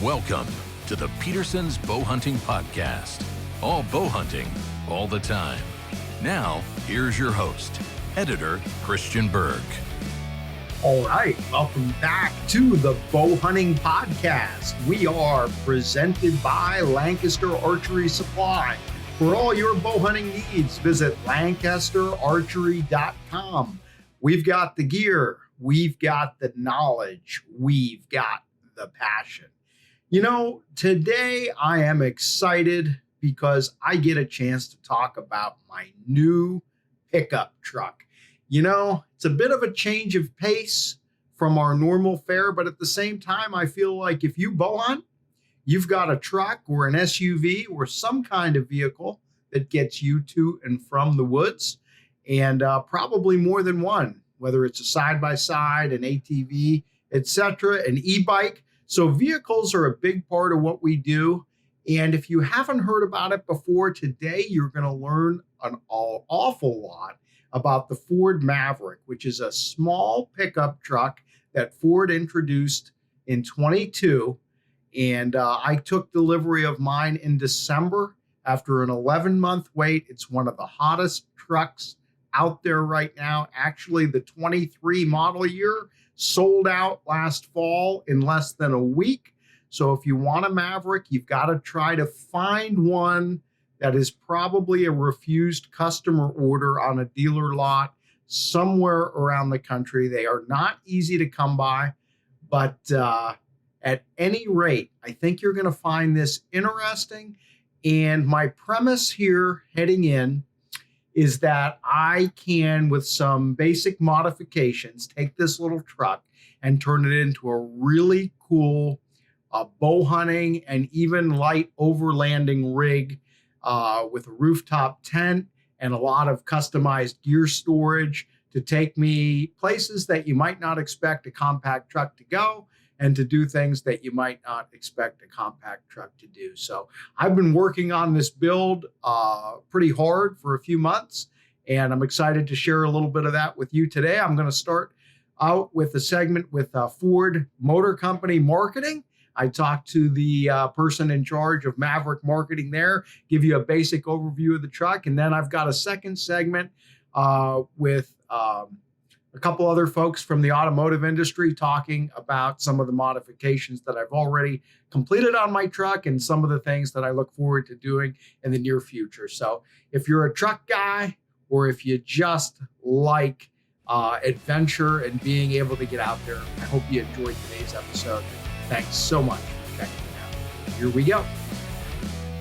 Welcome to the Peterson's Bowhunting Podcast. All bow hunting, all the time. Now, here's your host, editor Christian Berg. All right, welcome back to the Bowhunting Podcast. We are presented by Lancaster Archery Supply. For all your bow hunting needs, visit lancasterarchery.com. We've got the gear, we've got the knowledge, we've got the passion. You know, today I am excited because I get a chance to talk about my new pickup truck. You know, it's a bit of a change of pace from our normal fare, but at the same time, I feel like if you bow hunt, you've got a truck or an SUV or some kind of vehicle that gets you to and from the woods, and probably more than one, whether it's a side-by-side, an ATV, etc., an e-bike. So vehicles are a big part of what we do. And if you haven't heard about it before, today you're going to learn an awful lot about the Ford Maverick, which is a small pickup truck that Ford introduced in 22. And I took delivery of mine in December after an 11-month wait. It's one of the hottest trucks out there right now. Actually, the 23 model year sold out last fall in less than a week. So if you want a Maverick, you've got to try to find one that is probably a refused customer order on a dealer lot somewhere around the country. They are not easy to come by, but at any rate, I think you're going to find this interesting. And my premise here heading in is that I can, with some basic modifications, take this little truck and turn it into a really cool bow hunting and even light overlanding rig with a rooftop tent and a lot of customized gear storage to take me places that you might not expect a compact truck to go and to do things that you might not expect a compact truck to do. So I've been working on this build pretty hard for a few months, and I'm excited to share a little bit of that with you today. I'm going to start out with a segment with Ford Motor Company Marketing. I talked to the person in charge of Maverick marketing there, give you a basic overview of the truck, and then I've got a second segment with a couple other folks from the automotive industry talking about some of the modifications that I've already completed on my truck and some of the things that I look forward to doing in the near future. So if you're a truck guy or if you just like adventure and being able to get out there, I hope you enjoyed today's episode. Thanks so much for checking it out. Here we go.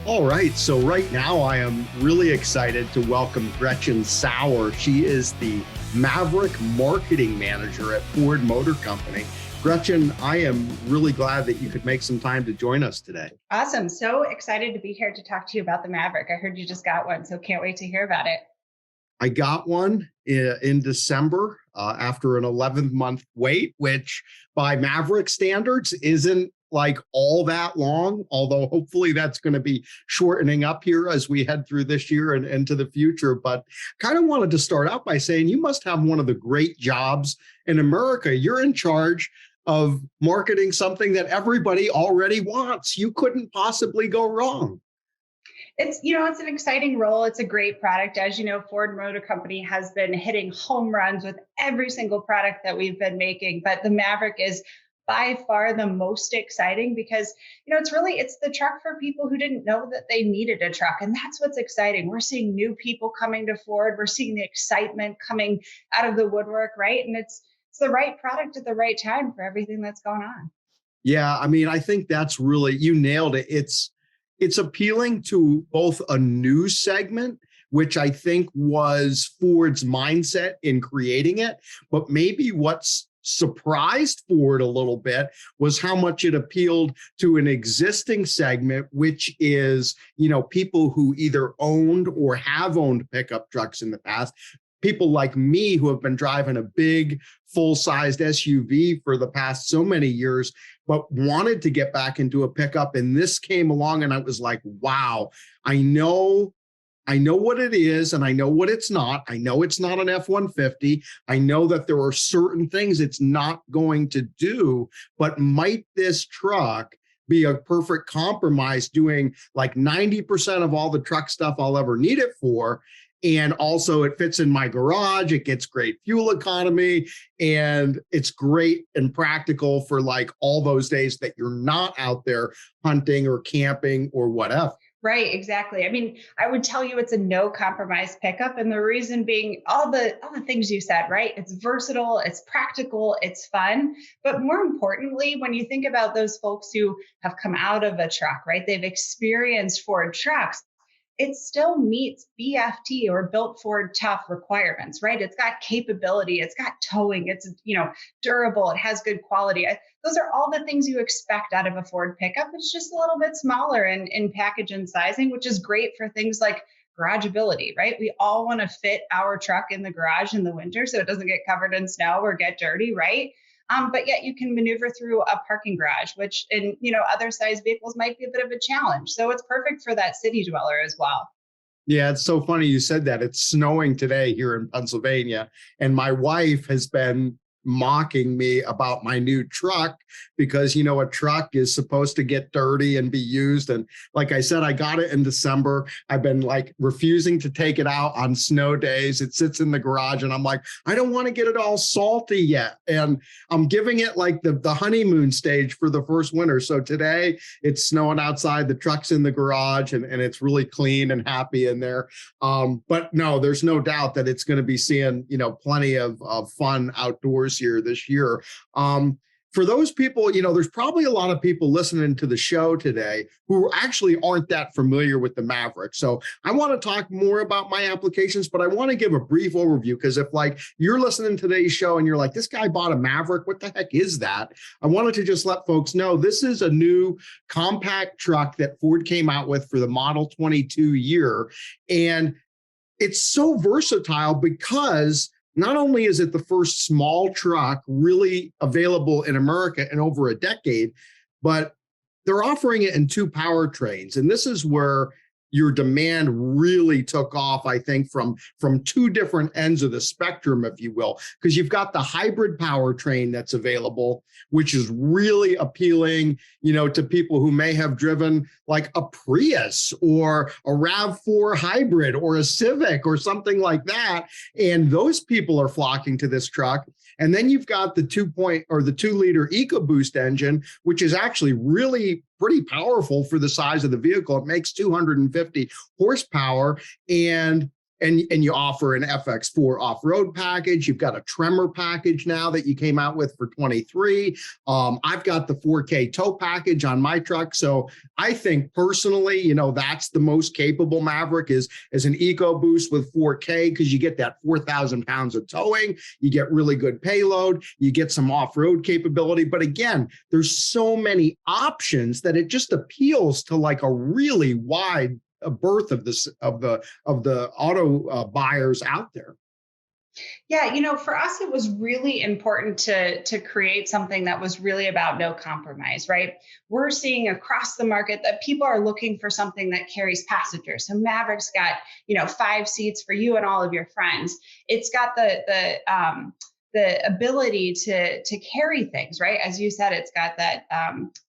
All right, so right now I am really excited to welcome Gretchen Sauer. She is the Maverick Marketing Manager at Ford Motor Company. Gretchen, I am really glad that you could make some time to join us today. Awesome. So excited to be here to talk to you about the Maverick. I heard you just got one, so can't wait to hear about it. I got one in December after an 11-month wait, which by Maverick standards isn't like all that long, although hopefully that's going to be shortening up here as we head through this year and into the future. But kind of wanted to start out by saying you must have one of the great jobs in America. You're in charge of marketing something that everybody already wants. You couldn't possibly go wrong. It's an exciting role. It's a great product. As you know, Ford Motor Company has been hitting home runs with every single product that we've been making, but the Maverick is by far the most exciting because, it's the truck for people who didn't know that they needed a truck. And that's what's exciting. We're seeing new people coming to Ford. We're seeing the excitement coming out of the woodwork, right? And it's the right product at the right time for everything that's going on. Yeah, I mean, I think that's really, you nailed it. It's appealing to both a new segment, which I think was Ford's mindset in creating it, but maybe what's surprised Ford a little bit was how much it appealed to an existing segment, which is, people who either owned or have owned pickup trucks in the past. People like me who have been driving a big full-sized SUV for the past so many years, but wanted to get back into a pickup. And this came along and I was like, wow, I know what it is and I know what it's not. I know it's not an F-150. I know that there are certain things it's not going to do, but might this truck be a perfect compromise, doing like 90% of all the truck stuff I'll ever need it for. And also it fits in my garage. It gets great fuel economy, and it's great and practical for like all those days that you're not out there hunting or camping or whatever. Right, exactly. I mean, I would tell you it's a no compromise pickup. And the reason being all the things you said, right? It's versatile, it's practical, it's fun. But more importantly, when you think about those folks who have come out of a truck, right? They've experienced Ford trucks. It still meets BFT or built Ford tough requirements, right? It's got capability, it's got towing, it's durable, it has good quality. Those are all the things you expect out of a Ford pickup. It's just a little bit smaller in package and sizing, which is great for things like garageability, right? We all want to fit our truck in the garage in the winter so it doesn't get covered in snow or get dirty, right? But yet you can maneuver through a parking garage, which in other size vehicles might be a bit of a challenge. So it's perfect for that city dweller as well. Yeah, it's so funny you said that. It's snowing today here in Pennsylvania, and my wife has been mocking me about my new truck because a truck is supposed to get dirty and be used. And like I said, I got it in December. I've been like refusing to take it out on snow days. It sits in the garage and I'm like, I don't want to get it all salty yet. And I'm giving it like the honeymoon stage for the first winter. So today it's snowing outside, the truck's in the garage, and it's really clean and happy in there. But no, there's no doubt that it's going to be seeing, plenty of fun outdoors here this year. For those people, there's probably a lot of people listening to the show today who actually aren't that familiar with the Maverick. So I want to talk more about my applications, but I want to give a brief overview, because if like you're listening to today's show and you're like, this guy bought a Maverick, what the heck is that? I wanted to just let folks know this is a new compact truck that Ford came out with for the Model 22 year. And it's so versatile because not only is it the first small truck really available in America in over a decade, but they're offering it in two powertrains. And this is where your demand really took off, I think, from two different ends of the spectrum, if you will, because you've got the hybrid powertrain that's available, which is really appealing, to people who may have driven like a Prius or a RAV4 hybrid or a Civic or something like that. And those people are flocking to this truck. And then you've got the 2-liter EcoBoost engine, which is actually really pretty powerful for the size of the vehicle. It makes 250 horsepower, and you offer an FX4 off-road package. You've got a Tremor package now that you came out with for 23. I've got the 4K tow package on my truck. So I think personally, that's the most capable Maverick is an EcoBoost with 4K, because you get that 4,000 pounds of towing. You get really good payload. You get some off-road capability. But again, there's so many options that it just appeals to like a really wide a berth of the auto buyers out there. Yeah, for us, it was really important to create something that was really about no compromise, right? We're seeing across the market that people are looking for something that carries passengers. So Maverick's got, 5 seats for you and all of your friends. It's got the ability to carry things, right? As you said, it's got that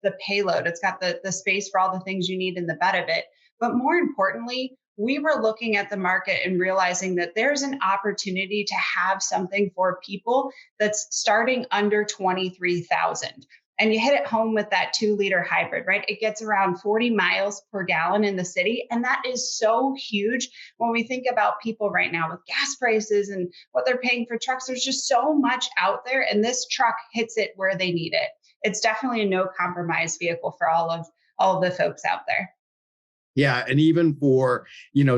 the payload. It's got the space for all the things you need in the bed of it. But more importantly, we were looking at the market and realizing that there's an opportunity to have something for people that's starting under 23,000. And you hit it home with that 2-liter hybrid, right? It gets around 40 miles per gallon in the city. And that is so huge when we think about people right now with gas prices and what they're paying for trucks. There's just so much out there, and this truck hits it where they need it. It's definitely a no compromise vehicle for all of the folks out there. Yeah. And even for,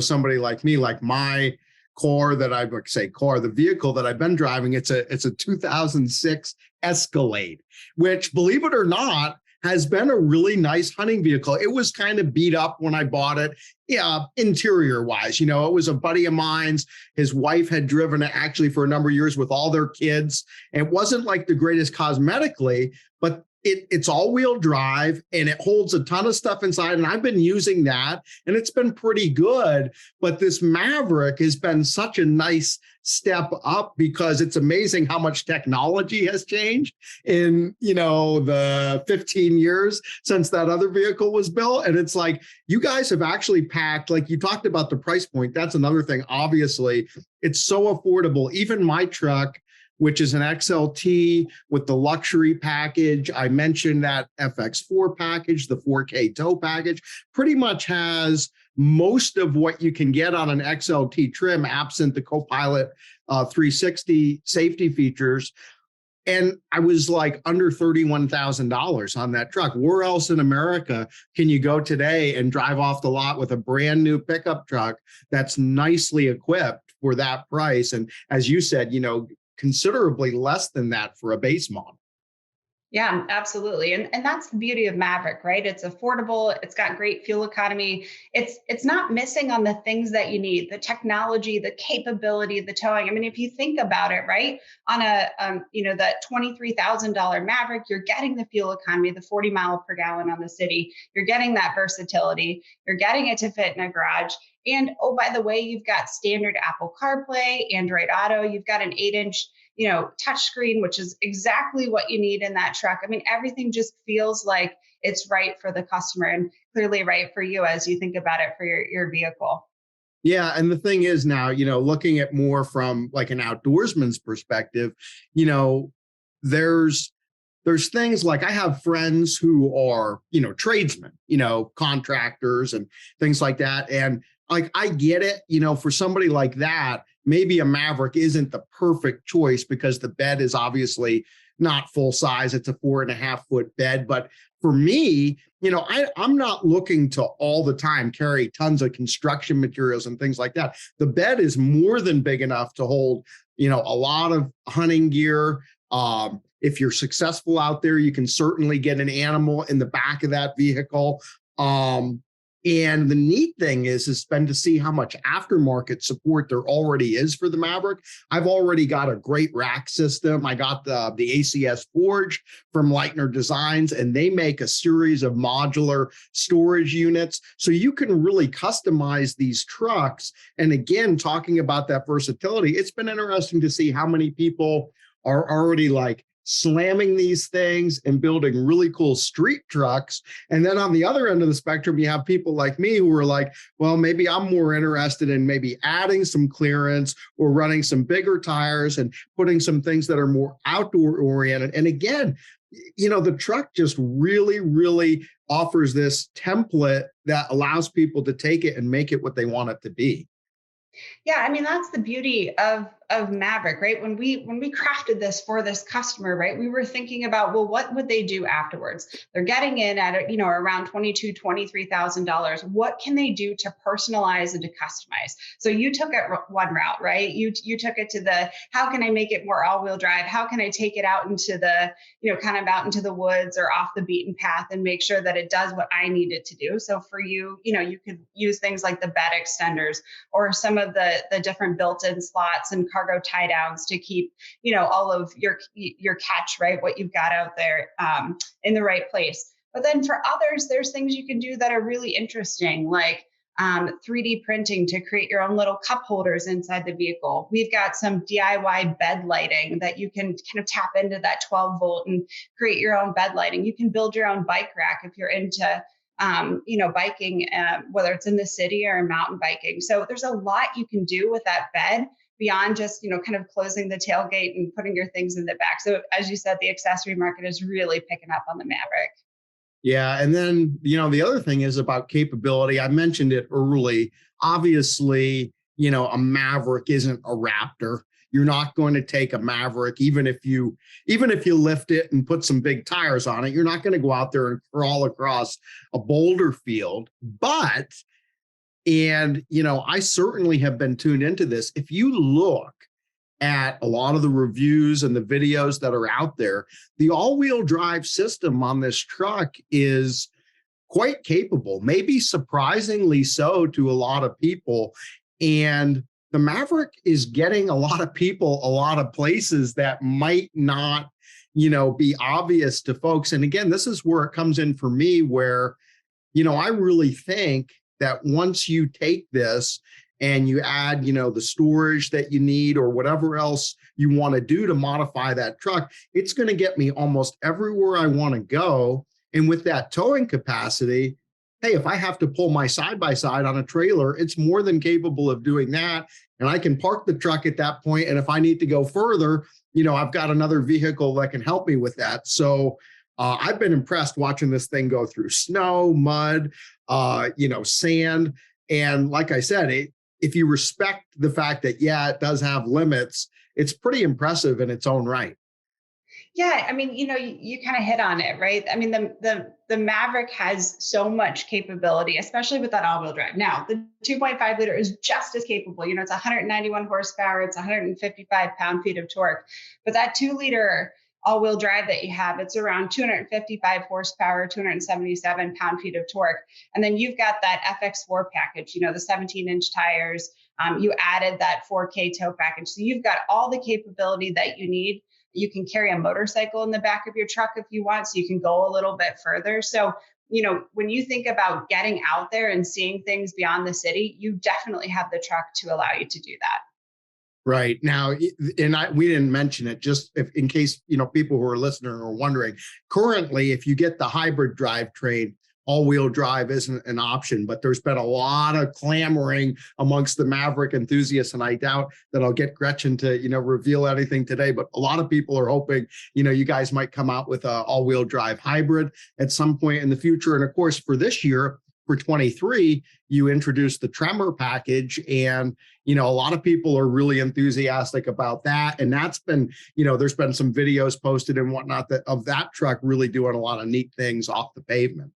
somebody like me, like my the vehicle that I've been driving, it's a 2006 Escalade, which, believe it or not, has been a really nice hunting vehicle. It was kind of beat up when I bought it. Yeah, interior wise, it was a buddy of mine's. His wife had driven it actually for a number of years with all their kids. And it wasn't like the greatest cosmetically, but it's all-wheel drive and it holds a ton of stuff inside. And I've been using that and it's been pretty good. But this Maverick has been such a nice step up because it's amazing how much technology has changed in, the 15 years since that other vehicle was built. And it's like, you guys have actually packed, like you talked about the price point. That's another thing. Obviously, it's so affordable. Even my truck, which is an XLT with the luxury package. I mentioned that FX4 package, the 4K tow package, pretty much has most of what you can get on an XLT trim, absent the Copilot 360 safety features. And I was like under $31,000 on that truck. Where else in America can you go today and drive off the lot with a brand new pickup truck that's nicely equipped for that price? And as you said, considerably less than that for a base model. Yeah, absolutely. And that's the beauty of Maverick, right? It's affordable, it's got great fuel economy. It's not missing on the things that you need, the technology, the capability, the towing. I mean, if you think about it, right, on that $23,000 Maverick, you're getting the fuel economy, the 40 mile per gallon on the city. You're getting that versatility. You're getting it to fit in a garage. And oh, by the way, you've got standard Apple CarPlay, Android Auto. You've got an 8-inch touchscreen, which is exactly what you need in that truck. I mean, everything just feels like it's right for the customer and clearly right for you as you think about it for your vehicle. Yeah. And the thing is now, looking at more from like an outdoorsman's perspective, there's things like I have friends who are, tradesmen, contractors and things like that. And like, I get it, for somebody like that, maybe a Maverick isn't the perfect choice because the bed is obviously not full size. It's a 4.5-foot bed. But for me, I'm not looking to all the time carry tons of construction materials and things like that. The bed is more than big enough to hold, a lot of hunting gear. If you're successful out there, you can certainly get an animal in the back of that vehicle. And the neat thing is been to see how much aftermarket support there already is for the Maverick. I've already got a great rack system. I got the ACS Forge from Leitner Designs, and they make a series of modular storage units. So you can really customize these trucks. And again, talking about that versatility, it's been interesting to see how many people are already like slamming these things and building really cool street trucks. And then on the other end of the spectrum, you have people like me who are like, well, maybe I'm more interested in maybe adding some clearance or running some bigger tires and putting some things that are more outdoor oriented. And again, the truck just really, really offers this template that allows people to take it and make it what they want it to be. Yeah, I mean, that's the beauty of Maverick, right? When we crafted this for this customer, right, we were thinking about, well, what would they do afterwards? They're getting in at around $22,000, $23,000. What can they do to personalize and to customize? So you took it one route, right? You took it to the, how can I make it more all-wheel drive? How can I take it out into the, kind of out into the woods or off the beaten path and make sure that it does what I need it to do? So for you, you could use things like the bed extenders or some of the different built-in slots and cargo tie downs to keep, all of your catch, right, what you've got out there in the right place. But then for others, there's things you can do that are really interesting, like 3D printing to create your own little cup holders inside the vehicle. We've got some DIY bed lighting that you can kind of tap into that 12 volt and create your own bed lighting. You can build your own bike rack if you're into biking, whether it's in the city or mountain biking. So there's a lot you can do with that bed beyond just, kind of closing the tailgate and putting your things in the back. So as you said, the accessory market is really picking up on the Maverick. Yeah. And then, the other thing is about capability. I mentioned it early. Obviously, a Maverick isn't a Raptor. You're not going to take a Maverick, even if you lift it and put some big tires on it, you're not going to go out there and crawl across a boulder field. But, I certainly have been tuned into this. If you look at a lot of the reviews and the videos that are out there, the all-wheel drive system on this truck is quite capable, maybe surprisingly so to a lot of people. And the Maverick is getting a lot of people a lot of places that might not be obvious to folks. And again, this is where it comes in for me, where, I really think that once you take this and you add, the storage that you need or whatever else you want to do to modify that truck, it's going to get me almost everywhere I want to go. And with that towing capacity, hey, if I have to pull my side-by-side on a trailer, it's more than capable of doing that. And I can park the truck at that point. And if I need to go further, I've got another vehicle that can help me with that. So I've been impressed watching this thing go through snow, mud, sand. And like I said, if you respect the fact that, it does have limits, it's pretty impressive in its own right. Yeah, I mean, you kind of hit on it, right? I mean, the Maverick has so much capability, especially with that all-wheel drive. Now, the 2.5 liter is just as capable. It's 191 horsepower, it's 155 pound-feet of torque. But that 2-liter all-wheel drive that you have, it's around 255 horsepower, 277 pound-feet of torque. And then you've got that FX4 package, the 17-inch tires. You added that 4K tow package. So you've got all the capability that you need. You can carry a motorcycle in the back of your truck if you want, so you can go a little bit further. So, when you think about getting out there and seeing things beyond the city, you definitely have the truck to allow you to do that. Right now, we didn't mention it, just in case, people who are listening are wondering. Currently, if you get the hybrid drivetrain, all-wheel drive isn't an option, but there's been a lot of clamoring amongst the Maverick enthusiasts, and I doubt that I'll get Gretchen to, reveal anything today, but a lot of people are hoping, you guys might come out with a all-wheel drive hybrid at some point in the future. And of course, for this year, for 23, you introduced the Tremor package, and a lot of people are really enthusiastic about that. And that's been, there's been some videos posted and whatnot of that truck really doing a lot of neat things off the pavement.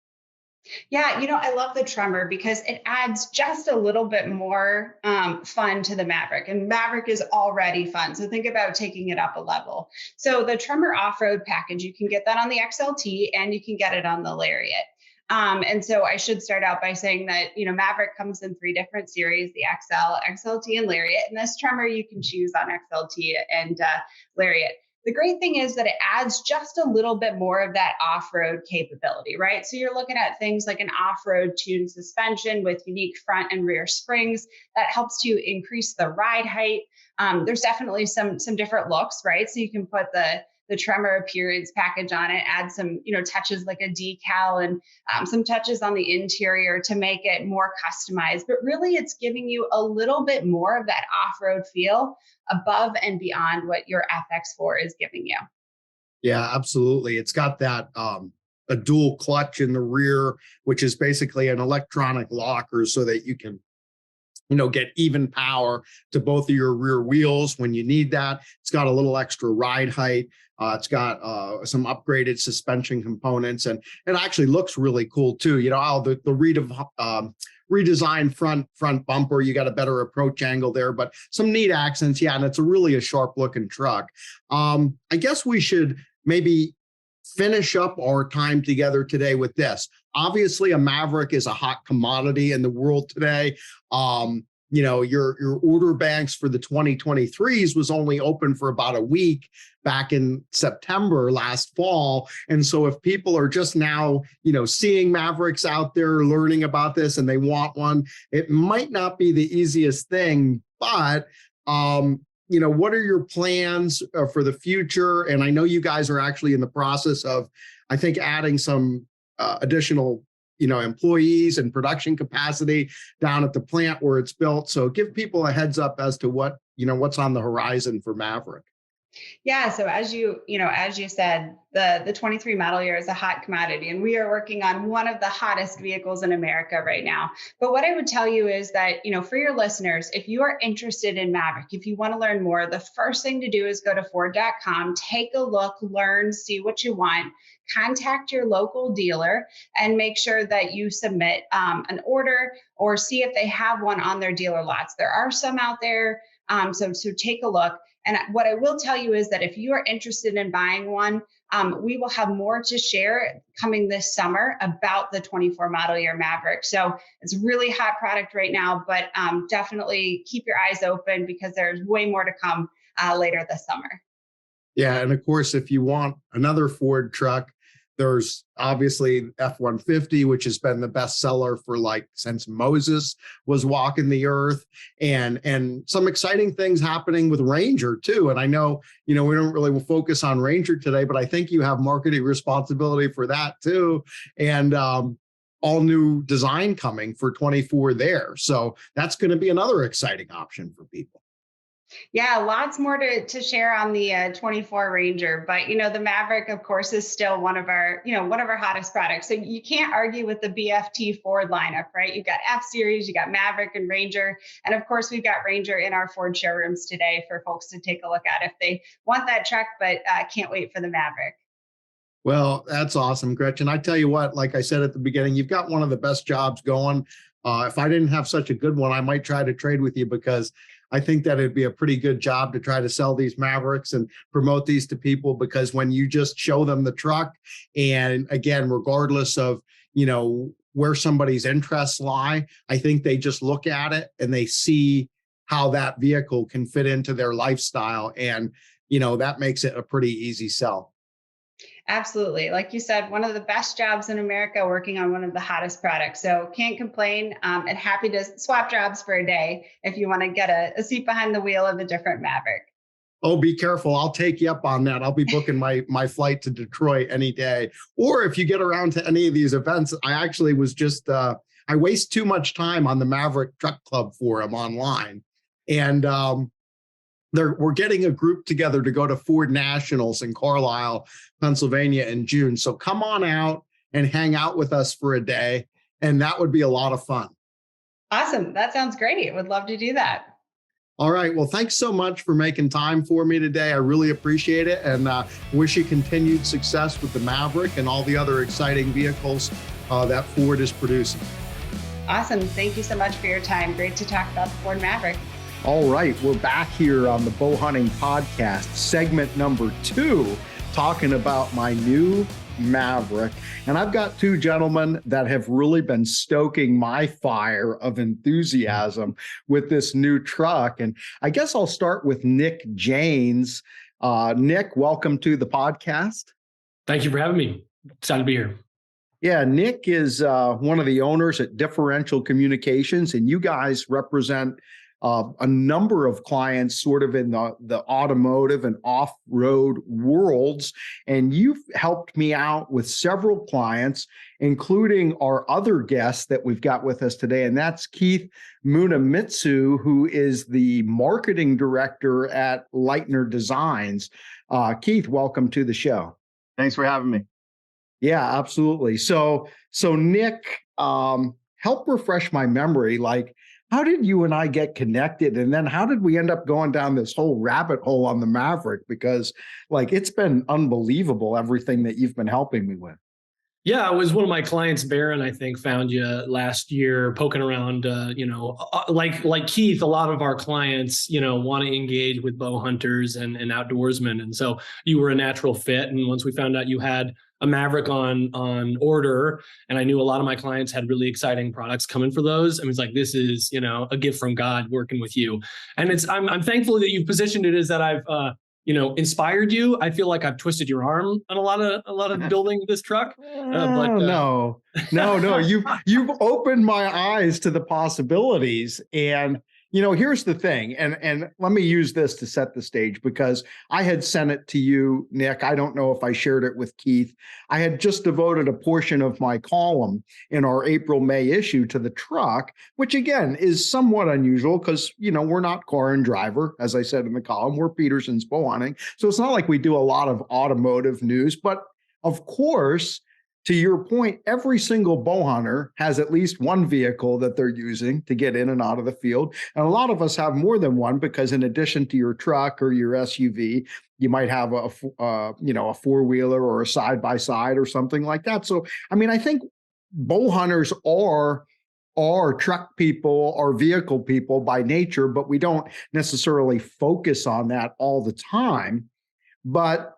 Yeah, I love the Tremor because it adds just a little bit more fun to the Maverick. And Maverick is already fun. So think about taking it up a level. So the Tremor off-road package, you can get that on the XLT and you can get it on the Lariat. And so I should start out by saying that, Maverick comes in 3 different series, the XL, XLT, and Lariat. And this Tremor you can choose on XLT and Lariat. The great thing is that it adds just a little bit more of that off-road capability, right? So you're looking at things like an off-road tuned suspension with unique front and rear springs that helps to increase the ride height. There's definitely some different looks, right? So you can put the Tremor appearance package on it, add some, touches like a decal and some touches on the interior to make it more customized. But really, it's giving you a little bit more of that off-road feel above and beyond what your FX4 is giving you. Yeah, absolutely. It's got that a dual clutch in the rear, which is basically an electronic locker so that you can get even power to both of your rear wheels when you need that. It's got a little extra ride height. It's got some upgraded suspension components, and it actually looks really cool too. The redesigned front bumper, you got a better approach angle there, but some neat accents. Yeah, and it's a sharp looking truck. I guess we should maybe finish up our time together today with this. Obviously, a Maverick is a hot commodity in the world today. Your order banks for the 2023s was only open for about a week back in September last fall. And so if people are just now, seeing Mavericks out there, learning about this, and they want one, it might not be the easiest thing, but what are your plans for the future? And I know you guys are actually in the process of, I think, adding some additional, employees and production capacity down at the plant where it's built. So give people a heads up as to what's on the horizon for Maverick. Yeah. So as you said, the 23 model year is a hot commodity, and we are working on one of the hottest vehicles in America right now. But what I would tell you is that, for your listeners, if you are interested in Maverick, if you want to learn more, the first thing to do is go to Ford.com, take a look, learn, see what you want, contact your local dealer, and make sure that you submit an order or see if they have one on their dealer lots. There are some out there. So take a look. And what I will tell you is that if you are interested in buying one, we will have more to share coming this summer about the 24 model year Maverick. So it's a really hot product right now, but definitely keep your eyes open because there's way more to come later this summer. Yeah. And of course, if you want another Ford truck, there's obviously F-150, which has been the best seller for like since Moses was walking the earth, and some exciting things happening with Ranger too. And I know, we don't really focus on Ranger today, but I think you have marketing responsibility for that too. And all new design coming for 24 there. So that's going to be another exciting option for people. Yeah, lots more to share on the 24 Ranger, but the Maverick, of course, is still one of our hottest products. So you can't argue with the BFT Ford lineup, right? You've got F Series, you got Maverick and Ranger, and of course we've got Ranger in our Ford showrooms today for folks to take a look at if they want that truck, but can't wait for the Maverick. Well, that's awesome, Gretchen. I tell you what, like I said at the beginning, you've got one of the best jobs going. If I didn't have such a good one, I might try to trade with you because I think that it'd be a pretty good job to try to sell these Mavericks and promote these to people, because when you just show them the truck, and again, regardless of, where somebody's interests lie, I think they just look at it and they see how that vehicle can fit into their lifestyle. And, that makes it a pretty easy sell. Absolutely. Like you said, one of the best jobs in America working on one of the hottest products. So can't complain, and happy to swap jobs for a day if you want to get a seat behind the wheel of a different Maverick. Oh, be careful. I'll take you up on that. I'll be booking my flight to Detroit any day. Or if you get around to any of these events, I actually was just, I waste too much time on the Maverick Truck Club forum online. And we're getting a group together to go to Ford Nationals in Carlisle, Pennsylvania in June. So come on out and hang out with us for a day. And that would be a lot of fun. Awesome. That sounds great. Would love to do that. All right. Well, thanks so much for making time for me today. I really appreciate it, and wish you continued success with the Maverick and all the other exciting vehicles that Ford is producing. Awesome. Thank you so much for your time. Great to talk about the Ford Maverick. All right, we're back here on the Bowhunting Podcast, segment number 2, talking about my new Maverick. And I've got two gentlemen that have really been stoking my fire of enthusiasm with this new truck. And I guess I'll start with Nick Janes. Nick, welcome to the podcast. Thank you for having me. Excited to be here. Yeah, Nick is one of the owners at Differential Communications, and you guys represent a number of clients sort of in the automotive and off-road worlds. And you've helped me out with several clients, including our other guest that we've got with us today. And that's Keith Munamitsu, who is the marketing director at Leitner Designs. Keith, welcome to the show. Thanks for having me. Yeah, absolutely. So Nick, help refresh my memory. Like, how did you and I get connected? And then how did we end up going down this whole rabbit hole on the Maverick? Because it's been unbelievable, everything that you've been helping me with. Yeah, it was one of my clients, Baron, I think, found you last year poking around, like Keith, a lot of our clients, want to engage with bow hunters and outdoorsmen. And so you were a natural fit. And once we found out you had a Maverick on order, and I knew a lot of my clients had really exciting products coming for those, I was like, this is, a gift from God working with you. And I'm thankful that you've positioned it as that I've, inspired you. I feel like I've twisted your arm on a lot of building this truck. No. You've opened my eyes to the possibilities. And here's the thing, and let me use this to set the stage, because I had sent it to you, Nick. I don't know if I shared it with Keith. I had just devoted a portion of my column in our April-May issue to the truck, which again is somewhat unusual because, we're not Car and Driver, as I said in the column, we're Peterson's Bowhunting. So it's not like we do a lot of automotive news, but of course, to your point, every single bow hunter has at least one vehicle that they're using to get in and out of the field. And a lot of us have more than one, because in addition to your truck or your SUV, you might have a four-wheeler or a side-by-side or something like that. So, I think bow hunters are truck people or vehicle people by nature, but we don't necessarily focus on that all the time. But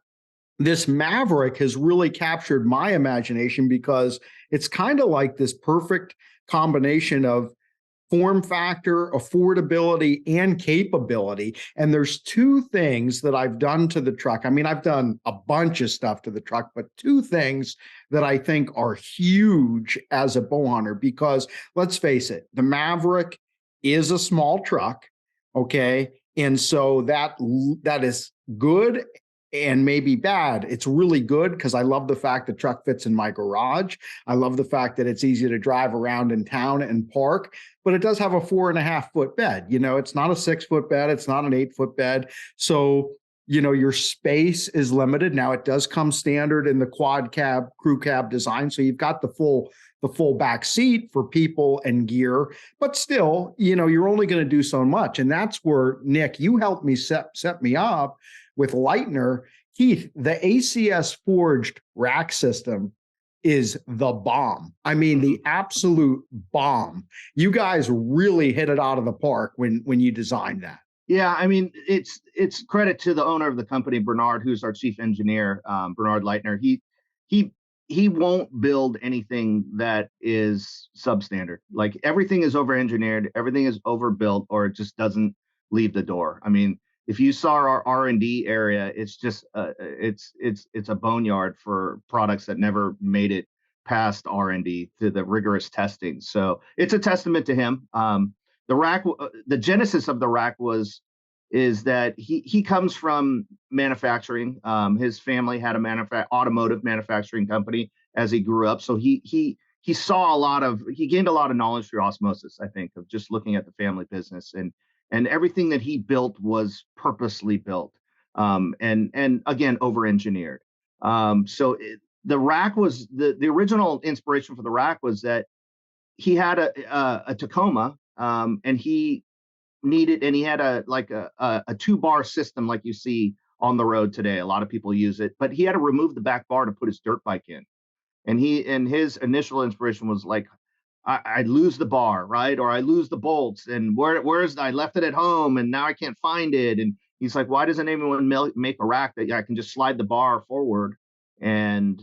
this Maverick has really captured my imagination, because it's kind of like this perfect combination of form factor, affordability, and capability. And there's two things that I've done to the truck. I mean, I've done a bunch of stuff to the truck, but two things that I think are huge as a bow hunter, because let's face it, the Maverick is a small truck. Okay. And so that is good and maybe bad. It's really good because I love the fact the truck fits in my garage. I love the fact that it's easy to drive around in town and park, but it does have a 4.5-foot bed. You know, it's not a 6-foot bed. It's not an 8-foot bed. So, you know, your space is limited. Now it does come standard in the quad cab, crew cab design. So you've got the full back seat for people and gear, but still, you know, you're only going to do so much. And that's where, Nick, you helped me set me up with Leitner. Keith, the ACS forged rack system is the bomb. I mean, the absolute bomb. You guys really hit it out of the park when you designed that. Yeah, I mean, it's credit to the owner of the company, Bernard, who's our chief engineer, Bernard Leitner. He won't build anything that is substandard. Like, everything is over-engineered, everything is overbuilt, or it just doesn't leave the door. I mean, if you saw our R&D area, it's just it's a boneyard for products that never made it past R&D to the rigorous testing. So it's a testament to him. The rack, the genesis of the rack is that he comes from manufacturing. His family had a automotive manufacturing company as he grew up. So he gained a lot of knowledge through osmosis, I think, of just looking at the family business, and everything that he built was purposely built, and again, over-engineered. The rack was the original inspiration for the rack was that he had a Tacoma, and he had a 2-bar system like you see on the road today. A lot of people use it, but he had to remove the back bar to put his dirt bike in. And his initial inspiration was like, I lose the bar, right? Or I lose the bolts, and I left it at home and now I can't find it. And he's like, why doesn't anyone make a rack that I can just slide the bar forward and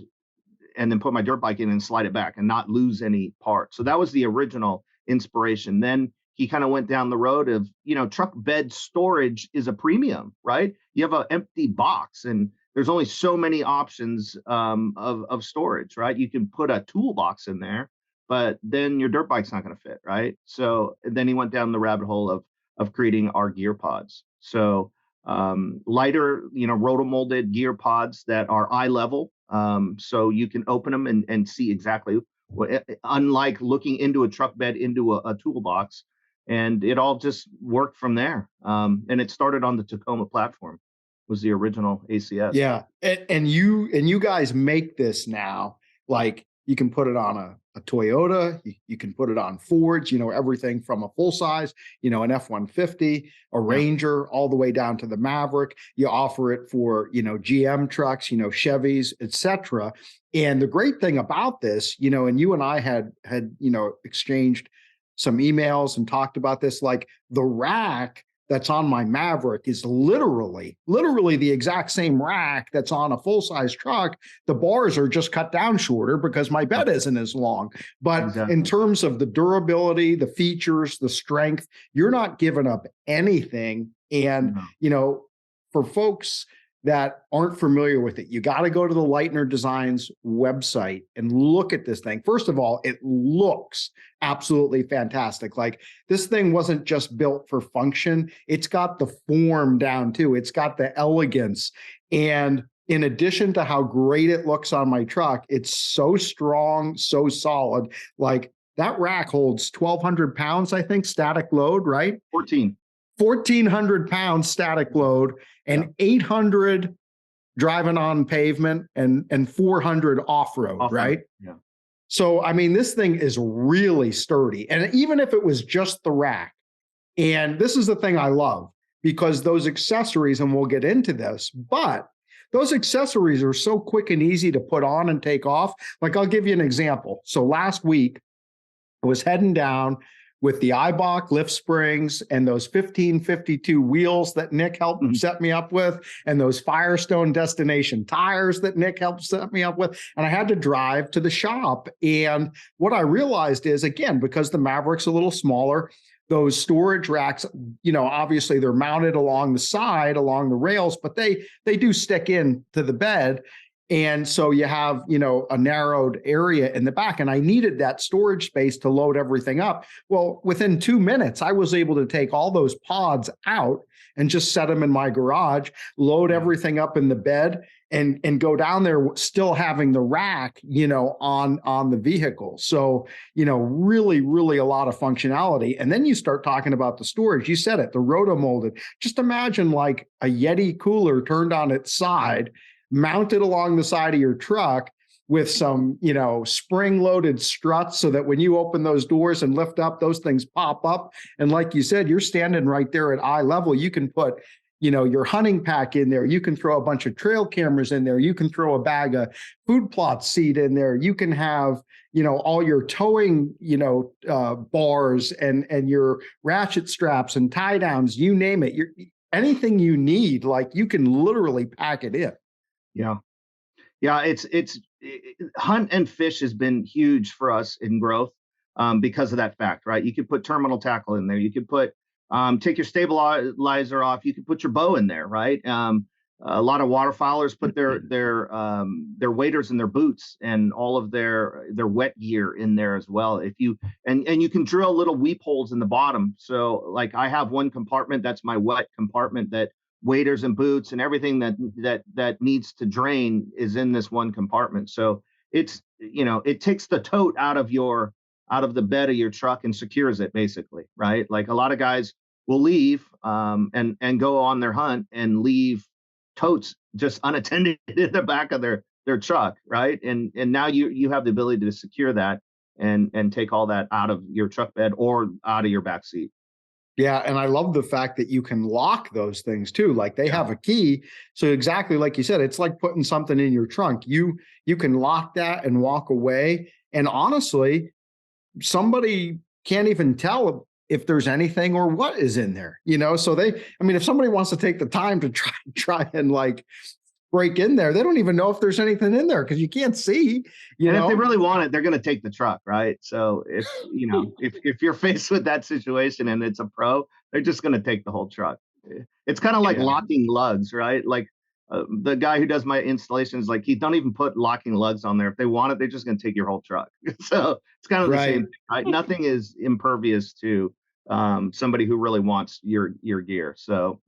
then put my dirt bike in and slide it back and not lose any parts? So that was the original inspiration. Then he kind of went down the road of, truck bed storage is a premium, right? You have an empty box and there's only so many options of storage, right? You can put a toolbox in there, but then your dirt bike's not going to fit, right? So then he went down the rabbit hole of creating our gear pods. So lighter, rotomolded gear pods that are eye level, so you can open them and see exactly what, unlike looking into a truck bed into a toolbox. And it all just worked from there. And it started on the Tacoma platform, was the original ACS. Yeah. And you guys make this now, like, you can put it on a Toyota, you can put it on Fords, everything from a full size, an F-150, a Ranger, all the way down to the Maverick. You offer it for, GM trucks, Chevys, etc. And the great thing about this, and you and I had exchanged some emails and talked about this, like, the rack that's on my Maverick is literally the exact same rack that's on a full-size truck. The bars are just cut down shorter because my bed isn't as long. But exactly. In terms of the durability, the features, the strength, you're not giving up anything. And, for folks that aren't familiar with it, you got to go to the Leitner Designs website and look at this thing. First of all, it looks absolutely fantastic. Like, this thing wasn't just built for function. It's got the form down too. It's got the elegance. And in addition to how great it looks on my truck, it's so strong, so solid. Like, that rack holds 1,200 pounds, I think, static load, right? 1,400 pounds static load, and 800 driving on pavement and 400 off-road, right? Yeah. So, I mean, this thing is really sturdy. And even if it was just the rack, and this is the thing I love, because those accessories, and we'll get into this, but those accessories are so quick and easy to put on and take off. Like, I'll give you an example. So last week, I was heading down with the Eibach lift springs and those 1552 wheels that Nick helped set me up with, and those Firestone Destination tires that Nick helped set me up with. And I had to drive to the shop. And what I realized is, again, because the Maverick's a little smaller, those storage racks, obviously they're mounted along the side, along the rails, but they do stick in to the bed. And so you have, a narrowed area in the back, and I needed that storage space to load everything up. Well, within 2 minutes, I was able to take all those pods out and just set them in my garage, load everything up in the bed, and go down there still having the rack, on the vehicle. So, really, really a lot of functionality. And then you start talking about the storage. You said it, the rotomolded. Just imagine like a Yeti cooler turned on its side, mounted along the side of your truck with some, spring-loaded struts so that when you open those doors and lift up, those things pop up. And like you said, you're standing right there at eye level. You can put, your hunting pack in there. You can throw a bunch of trail cameras in there. You can throw a bag of food plot seed in there. You can have, all your towing, bars and your ratchet straps and tie downs, you name it. Anything you need, like you can literally pack it in. Yeah. It's hunt and fish has been huge for us in growth because of that fact, right? You could put terminal tackle in there. You could put take your stabilizer off. You could put your bow in there, right? A lot of waterfowlers put their waders and their boots and all of their wet gear in there as well. If you and you can drill little weep holes in the bottom. So like I have one compartment that's my wet compartment that waders and boots and everything that needs to drain is in this one compartment. So it's, it takes the tote out of the bed of your truck and secures it basically, right? Like a lot of guys will leave and go on their hunt and leave totes just unattended in the back of their truck, right? And now you have the ability to secure that and take all that out of your truck bed or out of your back seat. Yeah. And I love the fact that you can lock those things too. Like they have a key. So exactly like you said, it's like putting something in your trunk. You can lock that and walk away. And honestly, somebody can't even tell if there's anything or what is in there, So if somebody wants to take the time to try and like break in there, they don't even know if there's anything in there because you can't see. And if they really want it, they're going to take the truck, right? So if if you're faced with that situation and it's a pro, they're just going to take the whole truck. It's kind of like locking lugs, right? Like the guy who does my installations, like he don't even put locking lugs on there. If they want it, they're just going to take your whole truck. So it's kind of the same thing, right? Nothing is impervious to somebody who really wants your gear. So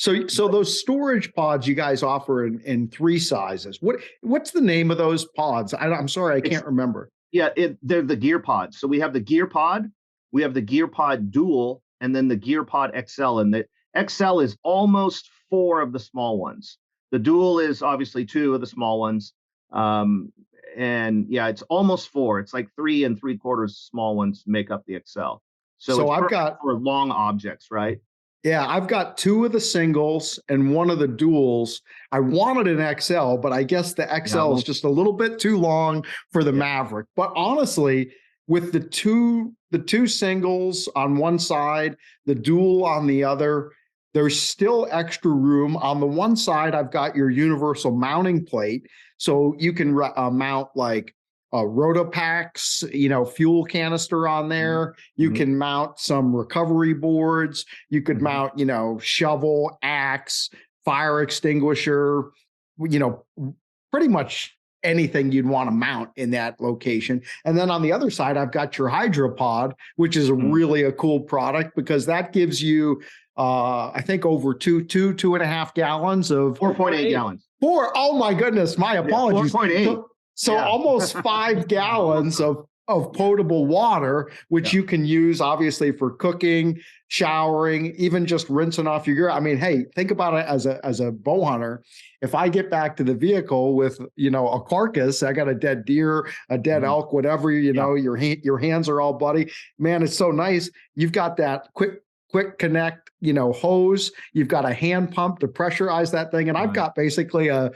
those storage pods you guys offer in 3 sizes. What's the name of those pods? I'm sorry, I can't remember. Yeah, they're the gear pods. So we have the gear pod, we have the gear pod dual, and then the gear pod XL. And the XL is almost 4 of the small ones. The dual is obviously 2 of the small ones. And yeah, it's almost 4. It's like 3 3/4 small ones make up the XL. So I've got for long objects, right? Yeah, I've got 2 of the singles and 1 of the duals. I wanted an XL, but I guess the XL is just a little bit too long for the Maverick. But honestly, with the two singles on one side, the dual on the other, there's still extra room. On the one side, I've got your universal mounting plate, so you can mount like Rotopacks, fuel canister on there. You can mount some recovery boards. You could mount, shovel, axe, fire extinguisher, pretty much anything you'd want to mount in that location. And then on the other side, I've got your Hydropod, which is really a cool product because that gives you, I think over 2.5 gallons of 4.8 gallons. Oh my goodness. My apologies. 4.8. So almost 5 gallons of potable water, which you can use obviously for cooking, showering, even just rinsing off your gear. I mean, hey, think about it as a bow hunter. If I get back to the vehicle with, a carcass, I got a dead deer, a dead elk, whatever, your hands are all bloody. Man, it's so nice. You've got that quick connect, hose. You've got a hand pump to pressurize that thing. And I've got basically a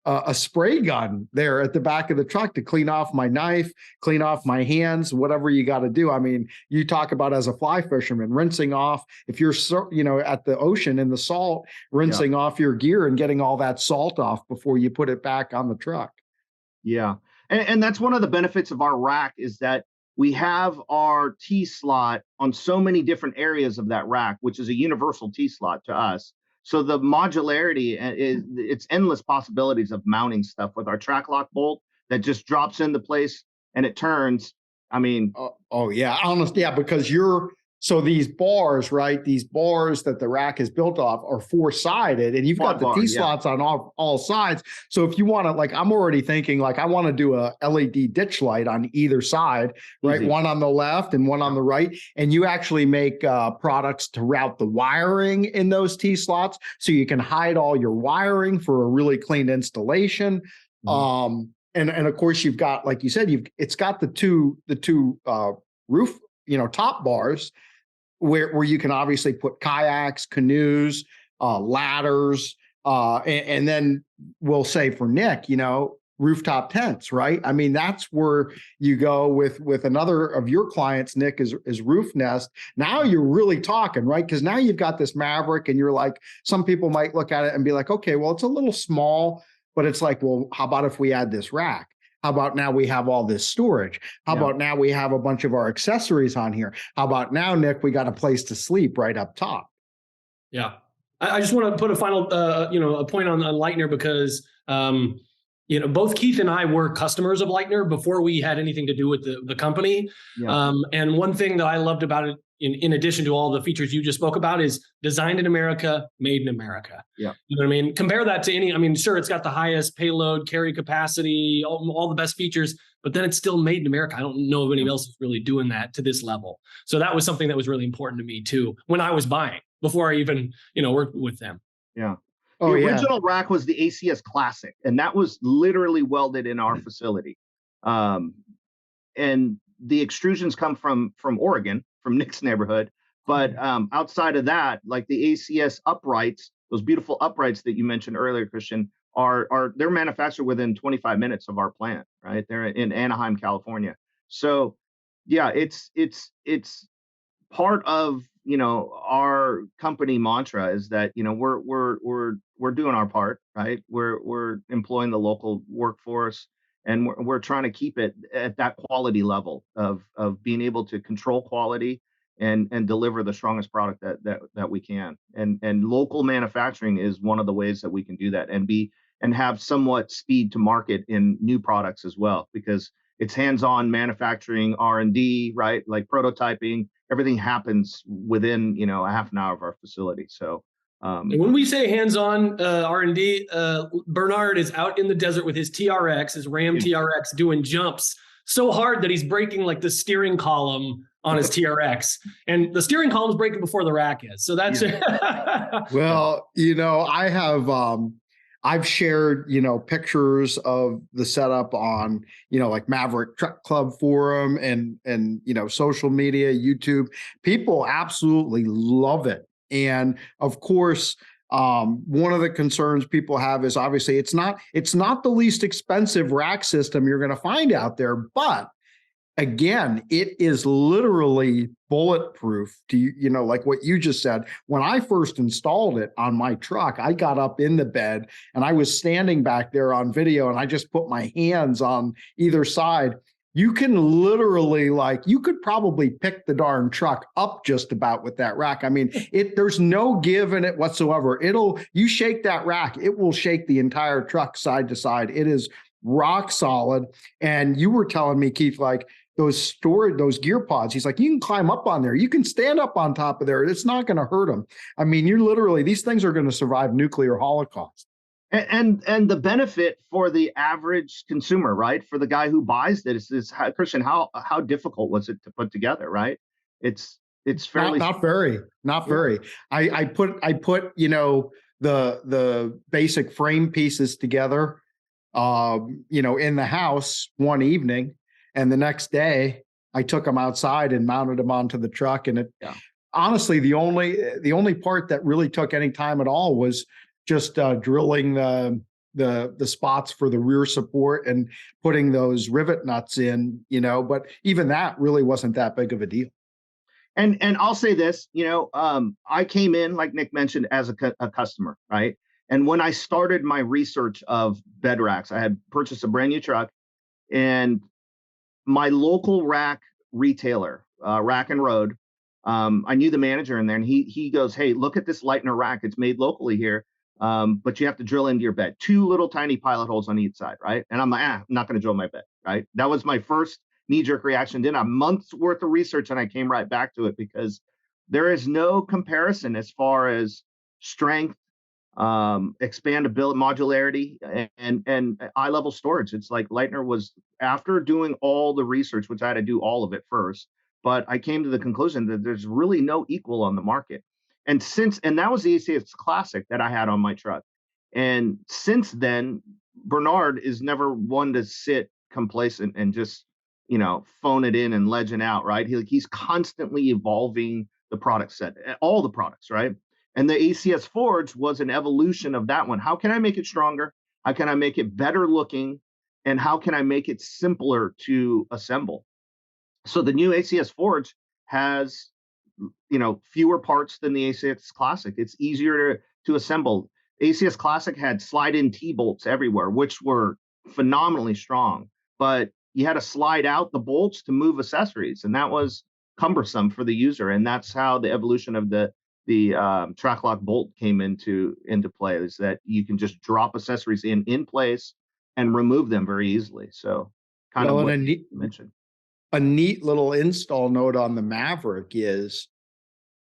a spray gun there at the back of the truck to clean off my knife, clean off my hands, whatever you got to do. I mean, you talk about as a fly fisherman, rinsing off, if you're, at the ocean in the salt, rinsing off your gear and getting all that salt off before you put it back on the truck. Yeah. And that's one of the benefits of our rack is that we have our T slot on so many different areas of that rack, which is a universal T slot to us. So the modularity it's endless possibilities of mounting stuff with our track lock bolt that just drops into place and it turns. I mean, yeah, honestly, yeah, because so these bars, right? These bars that the rack is built off are four-sided, and you've got the T-slots on all sides. So if you want to, like, I'm already thinking, like, I want to do a LED ditch light on either side, right? Easy. One on the left and one on the right. And you actually make products to route the wiring in those T-slots, so you can hide all your wiring for a really clean installation. And of course, you've got, like you said, it's got the two roof, top bars where you can obviously put kayaks, canoes, ladders, and then we'll say for Nick, rooftop tents, right? I mean, that's where you go with another of your clients, Nick, is Roof Nest. Now you're really talking, right? Because now you've got this Maverick and you're like, some people might look at it and be like, okay, well, it's a little small, but it's like, well, how about if we add this rack? How about now we have all this storage? How about now we have a bunch of our accessories on here? How about now, Nick, we got a place to sleep right up top? Yeah. I just want to put a final, a point on Leitner because, both Keith and I were customers of Leitner before we had anything to do with the company. Yeah. And one thing that I loved about it, in addition to all the features you just spoke about, is designed in America, made in America. Yeah. You know what I mean? Compare that to sure, it's got the highest payload, carry capacity, all the best features, but then it's still made in America. I don't know if anybody else is really doing that to this level. So that was something that was really important to me too, when I was buying, before I even, worked with them. Yeah. The original rack was the ACS Classic, and that was literally welded in our facility. And the extrusions come from Oregon, from Nick's neighborhood. But outside of that, like the ACS uprights, those beautiful uprights that you mentioned earlier, Christian, they're manufactured within 25 minutes of our plant, right? They're in Anaheim, California. So yeah, it's part of our company mantra is that we're doing our part, right? We're employing the local workforce, and we're trying to keep it at that quality level of being able to control quality and deliver the strongest product that we can. And local manufacturing is one of the ways that we can do that and have somewhat speed to market in new products as well, because it's hands-on manufacturing, R&D, right? Like prototyping, everything happens within a half an hour of our facility. So when we say hands-on R&D, Bernard is out in the desert with his TRX, his Ram TRX, doing jumps so hard that he's breaking like the steering column on his TRX, and the steering column is breaking before the rack is. So that's well, I have I've shared, pictures of the setup on, like Maverick Truck Club forum and social media, YouTube. People absolutely love it. And of course, one of the concerns people have is obviously it's not the least expensive rack system you're going to find out there, but again, it is literally bulletproof to, like what you just said. When I first installed it on my truck, I got up in the bed and I was standing back there on video and I just put my hands on either side. You can literally, you could probably pick the darn truck up just about with that rack. I mean, there's no give in it whatsoever. You shake that rack, it will shake the entire truck side to side. It is rock solid. And you were telling me, Keith, those gear pods, he's like, you can climb up on there. You can stand up on top of there. It's not going to hurt them. I mean, these things are going to survive nuclear holocaust. And the benefit for the average consumer, right? For the guy who buys this is Christian, how difficult was it to put together, right? It's fairly not very. I put the basic frame pieces together in the house one evening. And the next day, I took them outside and mounted them onto the truck. And honestly, the only part that really took any time at all was just drilling the the spots for the rear support and putting those rivet nuts in, but even that really wasn't that big of a deal. And I'll say this, I came in, like Nick mentioned, as a customer, right? And when I started my research of bed racks, I had purchased a brand new truck, and my local rack retailer, Rack and Road, I knew the manager in there, and he goes, "Hey, look at this Leitner rack. It's made locally here, but you have to drill into your bed. 2 little tiny pilot holes on each side, right?" And I'm like, I'm not going to drill my bed, right? That was my first knee-jerk reaction. Did a month's worth of research, and I came right back to it because there is no comparison as far as strength, expandability, modularity, and eye level storage. It's like Leitner was, after doing all the research, which I had to do all of it first, but I came to the conclusion that there's really no equal on the market. And that was the ACS Classic that I had on my truck. And since then, Bernard is never one to sit complacent and just, phone it in and legend out, right? He's constantly evolving the product set, all the products, right? And the ACS Forge was an evolution of that one. How can I make it stronger? How can I make it better looking? And how can I make it simpler to assemble? So the new ACS Forge has, fewer parts than the ACS Classic. It's easier to assemble. ACS Classic had slide-in T-bolts everywhere, which were phenomenally strong. But you had to slide out the bolts to move accessories, and that was cumbersome for the user. And that's how the evolution of the track lock bolt came into play, is that you can just drop accessories in place and remove them very easily. So kind of what you mentioned. A neat little install note on the Maverick is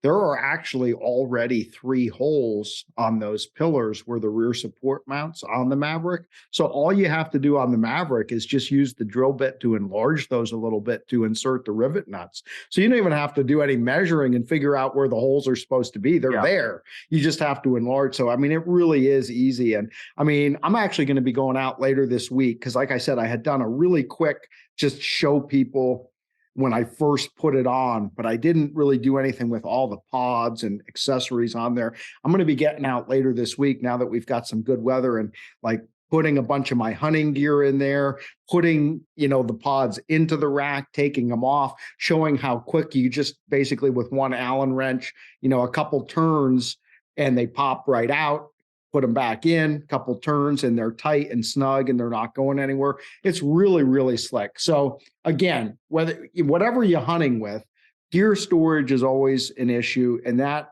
there are actually already 3 holes on those pillars where the rear support mounts on the Maverick. So all you have to do on the Maverick is just use the drill bit to enlarge those a little bit to insert the rivet nuts. So you don't even have to do any measuring and figure out where the holes are supposed to be. They're there. You just have to enlarge. So, it really is easy. And I'm actually going to be going out later this week because, like I said, I had done a really quick just show people when I first put it on, but I didn't really do anything with all the pods and accessories on there. I'm going to be getting out later this week now that we've got some good weather, and like putting a bunch of my hunting gear in there, putting, the pods into the rack, taking them off, showing how quick you just basically with one Allen wrench, a couple turns and they pop right out. Put them back in, a couple turns, and they're tight and snug and they're not going anywhere. It's really, really slick. So again, whatever you're hunting with, gear storage is always an issue. And that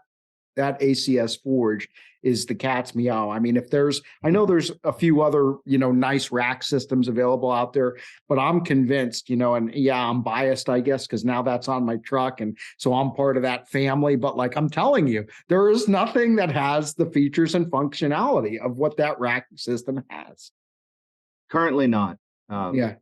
ACS Forge is the cat's meow. I know there's a few other, nice rack systems available out there, but I'm convinced, and yeah, I'm biased, I guess, because now that's on my truck. And so I'm part of that family. But like I'm telling you, there is nothing that has the features and functionality of what that rack system has. Currently not. Yeah.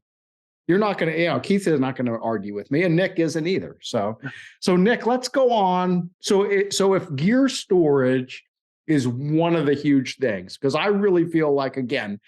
You're not going to, Keith is not going to argue with me, and Nick isn't either. So Nick, let's go on. So if gear storage is one of the huge things, because I really feel like, again,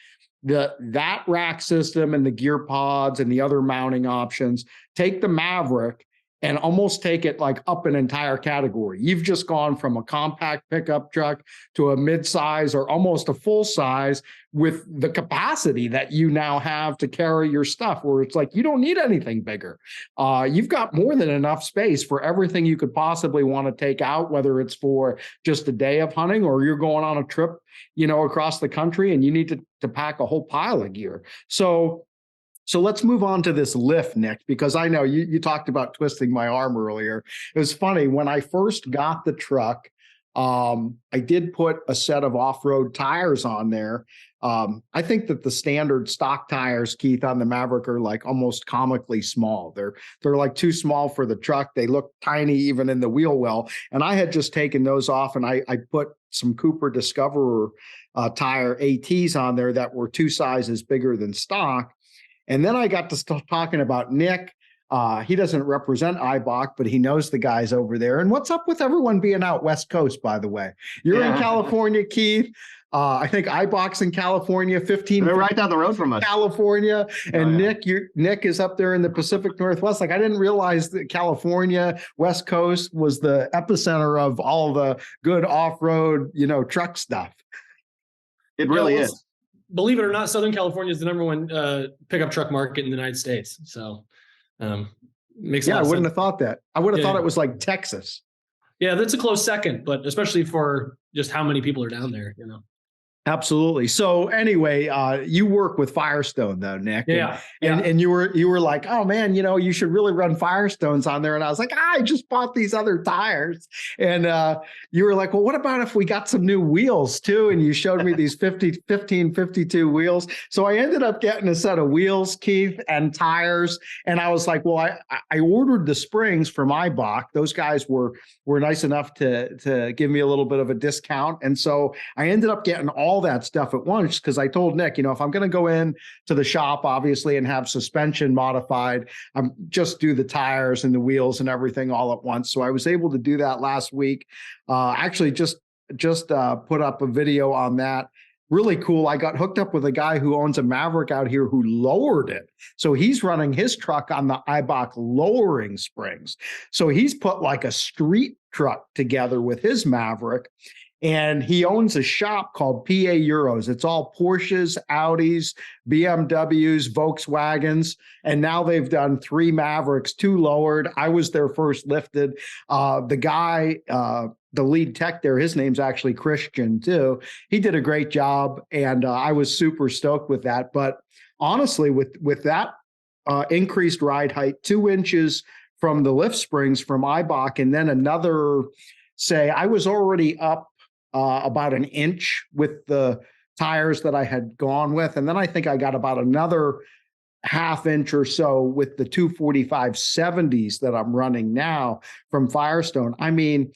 that rack system and the gear pods and the other mounting options take the Maverick and almost take it like up an entire category. You've just gone from a compact pickup truck to a mid-size or almost a full size with the capacity that you now have to carry your stuff, where it's like you don't need anything bigger. You've got more than enough space for everything you could possibly want to take out, whether it's for just a day of hunting or you're going on a trip, across the country and you need to pack a whole pile of gear. So let's move on to this lift, Nick, because I know you talked about twisting my arm earlier. It was funny. When I first got the truck, I did put a set of off-road tires on there. I think that the standard stock tires, Keith, on the Maverick are like almost comically small. They're like too small for the truck. They look tiny even in the wheel well. And I had just taken those off, and I put some Cooper Discoverer tire ATs on there that were 2 sizes bigger than stock. And then I got to start talking about Nick. He doesn't represent IBOC, but he knows the guys over there. And what's up with everyone being out West Coast, by the way? You're in California, Keith. I think IBOC's in California, 15. They're right down the road from us. California. And Nick is up there in the Pacific Northwest. Like, I didn't realize that California, West Coast was the epicenter of all the good off-road, truck stuff. It really is. believe it or not, Southern California is the number one pickup truck market in the United States. So makes a lot I of wouldn't sense. have thought that. I would have thought it was like Texas. Yeah, that's a close second, but especially for just how many people are down there, you know. Absolutely. So anyway, you work with Firestone though, Nick. And you were like, oh man, you should really run Firestones on there. And I was like, I just bought these other tires. And you were like, well, what about if we got some new wheels too? And you showed me these 1552 wheels. So I ended up getting a set of wheels, Keith, and tires. And I was like, well, I ordered the springs from Eibach. Those guys were nice enough to give me a little bit of a discount. And so I ended up getting all that stuff at once, because I told Nick, if I'm going to go in to the shop, obviously, and have suspension modified, I'm just do the tires and the wheels and everything all at once. So I was able to do that last week. Actually, just put up a video on that. Really cool. I got hooked up with a guy who owns a Maverick out here who lowered it. So he's running his truck on the Eibach lowering springs. So he's put like a street truck together with his Maverick. And he owns a shop called PA Euros. It's all Porsches, Audis, BMWs, Volkswagens. And now they've done 3 Mavericks, 2 lowered. I was their first lifted. The guy, the lead tech there, his name's actually Christian too. He did a great job. And I was super stoked with that. But honestly, with that increased ride height, 2 inches from the lift springs from Eibach, and then another, say, I was already up about an inch with the tires that I had gone with. And then I think I got about another ½ inch or so with the 245/70s that I'm running now from Firestone. I mean,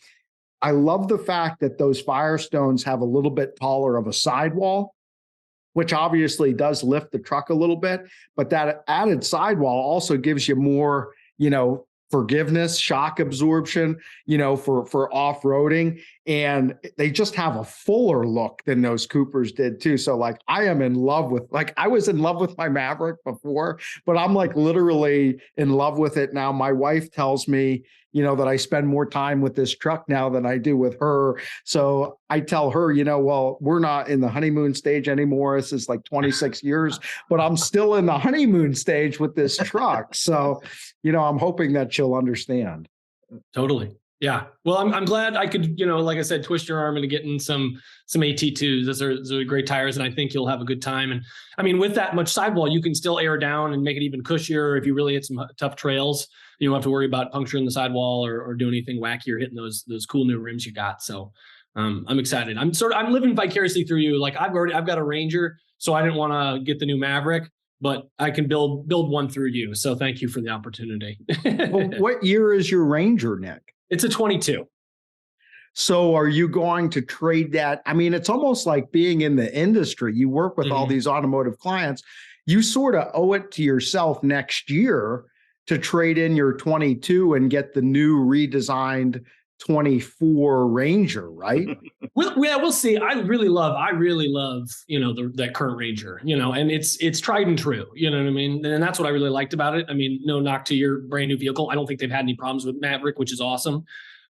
I love the fact that those Firestones have a little bit taller of a sidewall, which obviously does lift the truck a little bit, but that added sidewall also gives you more, forgiveness, shock absorption, for off-roading. And they just have a fuller look than those Coopers did too. So like, I am in love with, I was in love with my Maverick before, but I'm like literally in love with it now. My wife tells me, that I spend more time with this truck now than I do with her. So I tell her, well, we're not in the honeymoon stage anymore. This is like 26 years, but I'm still in the honeymoon stage with this truck. So, I'm hoping that she'll understand. Totally. Yeah. Well, I'm glad I could, like I said, twist your arm into getting some AT2s. Those are great tires, and I think you'll have a good time. And I mean, with that much sidewall, you can still air down and make it even cushier. If you really hit some tough trails, you don't have to worry about puncturing the sidewall or doing anything wacky or hitting those cool new rims you got. So I'm excited. I'm living vicariously through you. Like I've got a Ranger, so I didn't want to get the new Maverick, but I can build one through you. So thank you for the opportunity. Well, what year is your Ranger, Nick? It's a 22. So are you going to trade that? I mean, it's almost like being in the industry. You work with all these automotive clients. You sort of owe it to yourself next year to trade in your 22 and get the new redesigned 24 Ranger, right? We'll see. I really love, that current Ranger, and it's tried and true, you know what I mean? And that's what I really liked about it. I mean, no knock to your brand new vehicle. I don't think they've had any problems with Maverick, which is awesome.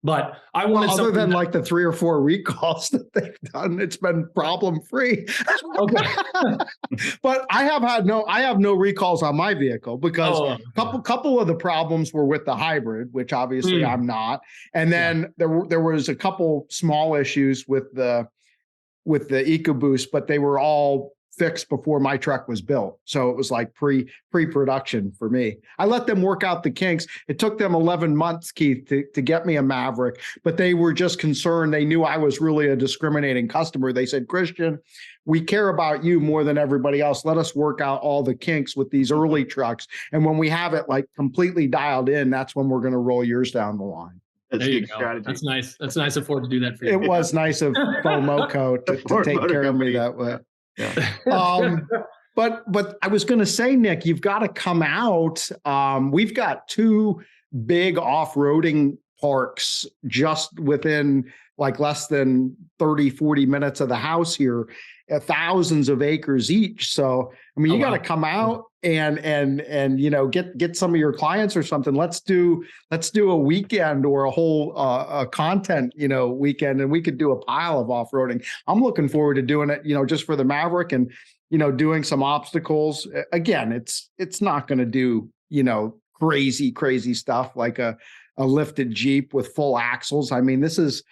But I wanted other than like the 3 or 4 recalls that they've done, it's been problem free. Okay. But I have no recalls on my vehicle because a couple of the problems were with the hybrid, which obviously I'm not. And then there was a couple small issues with the EcoBoost, but they were all fixed before my truck was built. So it was like pre-production for me. I let them work out the kinks. It took them 11 months, Keith, to get me a Maverick, but they were just concerned. They knew I was really a discriminating customer. They said, Christian, we care about you more than everybody else. Let us work out all the kinks with these early trucks. And when we have it like completely dialed in, that's when we're going to roll yours down the line. That's a good strategy. That's nice. That's nice of Ford to do that for you. It was nice of FOMOCO to take care of me that way. Yeah. But I was going to say, Nick, you've got to come out. We've got 2 big off-roading parks just within like less than 30, 40 minutes of the house here. thousands of acres each. So, I mean, you got to come out and you know, get some of your clients or something. Let's do a weekend or a whole a content, you know, weekend, and we could do a pile of off-roading. I'm looking forward to doing it, you know, just for the Maverick, and, you know, doing some obstacles. Again, it's not going to do, you know, crazy stuff like a lifted Jeep with full axles. I mean, this is